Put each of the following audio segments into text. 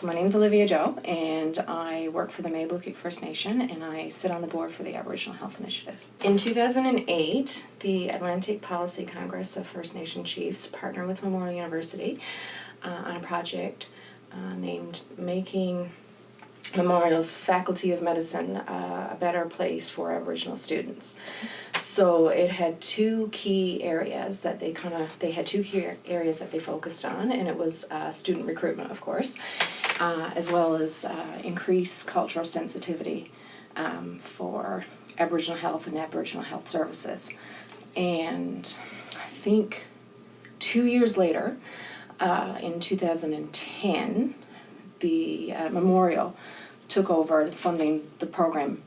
My name's Olivia Joe, and I work for the Maybukik First Nation, and I sit on the board for the Aboriginal Health Initiative. In 2008, the Atlantic Policy Congress of First Nation Chiefs partnered with Memorial University on a project named Making Memorial's Faculty of Medicine a better place for Aboriginal students. So it had two key areas that they focused on, and it was student recruitment, of course, as well as increase cultural sensitivity for Aboriginal health and Aboriginal health services. And I think 2 years later, in 2010, the Memorial took over funding the program,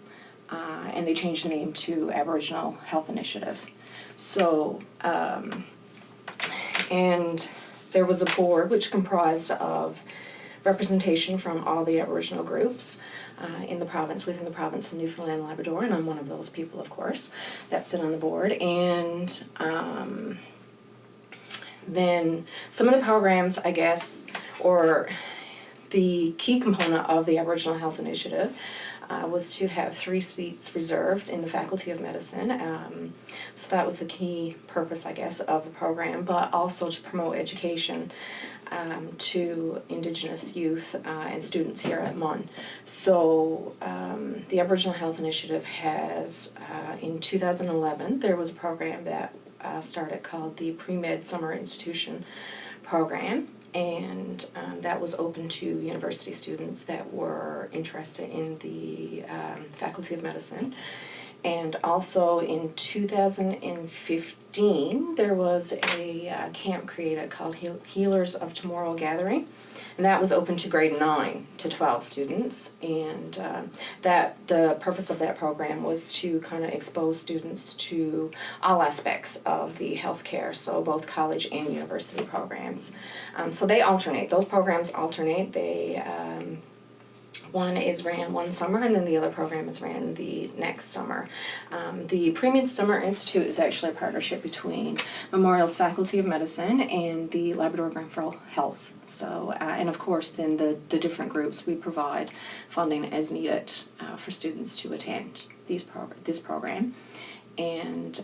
and they changed the name to Aboriginal Health Initiative. So, and there was a board which comprised of representation from all the Aboriginal groups within the province of Newfoundland and Labrador, and I'm one of those people, of course, that sit on the board. And then some of the programs, I guess, or the key component of the Aboriginal Health Initiative was to have 3 seats reserved in the Faculty of Medicine. So that was the key purpose, I guess, of the program, but also to promote education to Indigenous youth and students here at MUN. So the Aboriginal Health Initiative has, in 2011, there was a program that started called the Pre-Med Summer Institution Program. And that was open to university students that were interested in the Faculty of Medicine. And also in 2015, there was a camp created called Healers of Tomorrow Gathering. And that was open to grade 9 to 12 students. And that the purpose of that program was to kind of expose students to all aspects of the healthcare, so both college and university programs. So they alternate. Those programs alternate. They one is ran one summer, and then the other program is ran the next summer. The Pre-Med Summer Institute is actually a partnership between Memorial's Faculty of Medicine and the Labrador Grenfell Health. So, and of course, then the different groups, we provide funding as needed for students to attend this program. And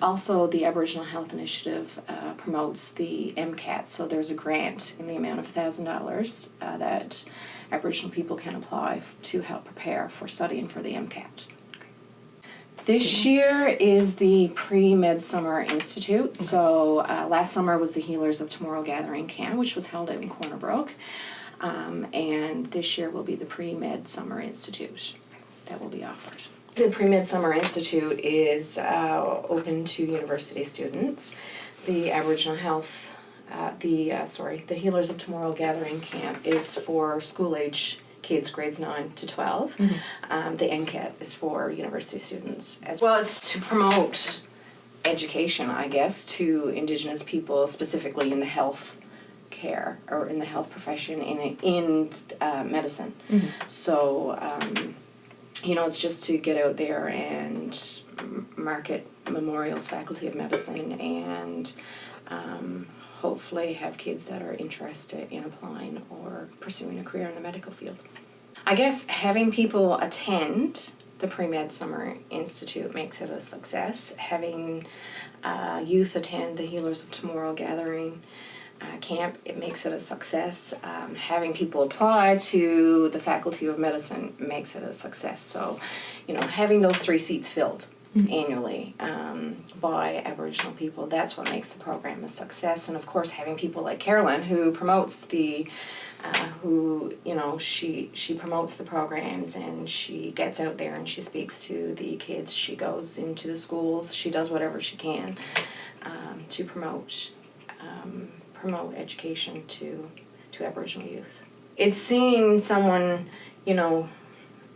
also the Aboriginal Health Initiative promotes the MCAT. So there's a grant in the amount of $1,000 that Aboriginal people can apply to help prepare for studying for the MCAT. This year is the Pre-Med Summer Institute. So last summer was the Healers of Tomorrow Gathering Camp, which was held out in Corner Brook. And this year will be the Pre-Med Summer Institute that will be offered. The Pre-Med Summer Institute is open to university students. The Aboriginal Health, the Healers of Tomorrow Gathering Camp is for school-age kids, grades 9 to 12. Mm-hmm. The NCAT is for university students as well. It's to promote education, I guess, to Indigenous people, specifically in the health care or in the health profession in medicine. Mm-hmm. So, it's just to get out there and market Memorial's Faculty of Medicine and hopefully have kids that are interested in applying or pursuing a career in the medical field. I guess having people attend the Pre-Med Summer Institute makes it a success. Having youth attend the Healers of Tomorrow Gathering camp, it makes it a success. Having people apply to the Faculty of Medicine makes it a success. So, having those 3 seats filled annually by Aboriginal people, that's what makes the program a success. And of course, having people like Carolyn, who promotes she promotes the programs, and she gets out there and she speaks to the kids. She goes into the schools. She does whatever she can to promote education to Aboriginal youth. It's seeing someone,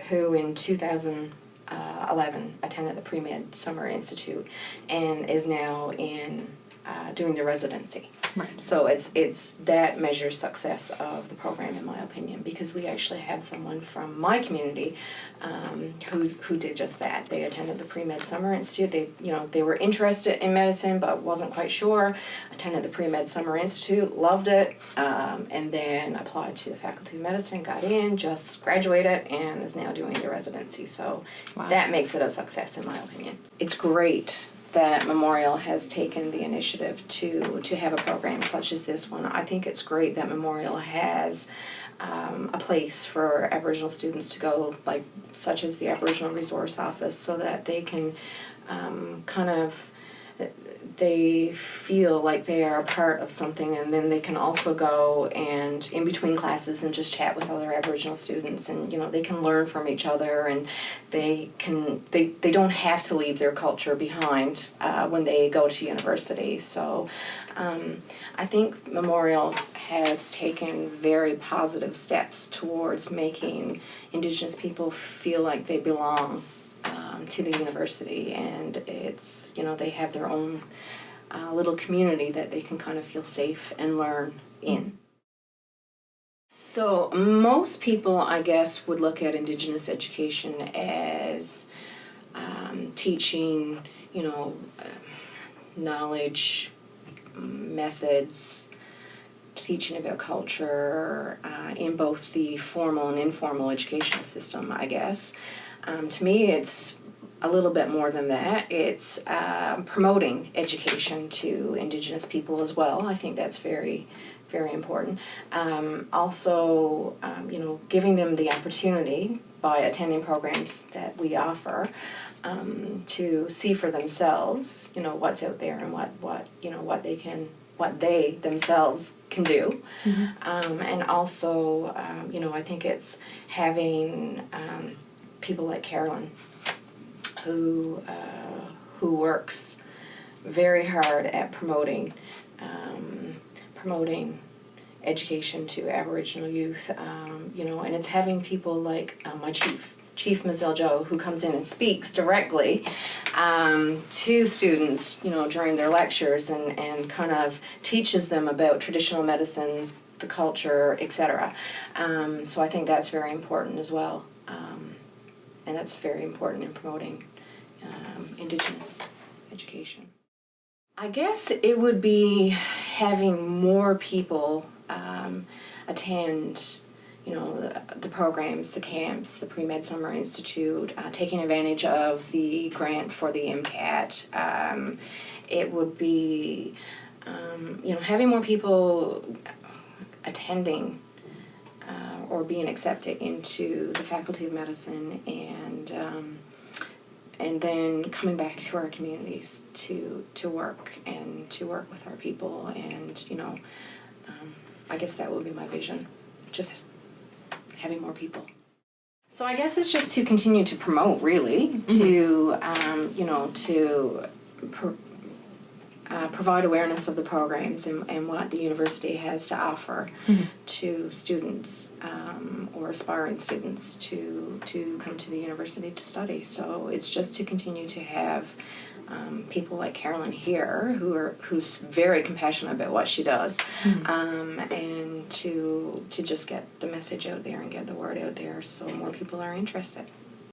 who in 2011 attended the Pre-Med Summer Institute and is now doing the residency. Right. So it's that measures success of the program, in my opinion, because we actually have someone from my community who did just that. They attended the Pre-Med Summer Institute. They were interested in medicine but wasn't quite sure. Attended the Pre-Med Summer Institute, loved it, and then applied to the Faculty of Medicine, got in, just graduated, and is now doing their residency. So Wow. that makes it a success, in my opinion. It's great that Memorial has taken the initiative to have a program such as this one. I think it's great that Memorial has a place for Aboriginal students to go, like such as the Aboriginal Resource Office, so that they can they feel like they are a part of something, and then they can also go and in between classes and just chat with other Aboriginal students, and they can learn from each other, and they don't have to leave their culture behind when they go to university. So I think Memorial has taken very positive steps towards making Indigenous people feel like they belong to the university, and it's they have their own little community that they can kind of feel safe and learn in. So most people, I guess, would look at Indigenous education as teaching, knowledge, methods, teaching about culture in both the formal and informal educational system, I guess. To me, it's a little bit more than that. It's promoting education to Indigenous people as well. I think that's very, very important. Also, giving them the opportunity by attending programs that we offer to see for themselves, what's out there and what they themselves can do. Mm-hmm. And also, I think it's having people like Carolyn, who works very hard at promoting education to Aboriginal youth, and it's having people like my Chief Mazel Joe, who comes in and speaks directly to students, during their lectures, and kind of teaches them about traditional medicines, the culture, etc. So I think that's very important as well. And that's very important in promoting Indigenous education. I guess it would be having more people attend, the programs, the camps, the Pre-Med Summer Institute, taking advantage of the grant for the MCAT. It would be, having more people attending or being accepted into the Faculty of Medicine, and then coming back to our communities to work with our people, and I guess that would be my vision, just having more people. So I guess it's just to continue to promote, really, to provide awareness of the programs and what the university has to offer to students or aspiring students to come to the university to study. So it's just to continue to have people like Carolyn here who's very compassionate about what she does, and to just get the message out there and get the word out there so more people are interested.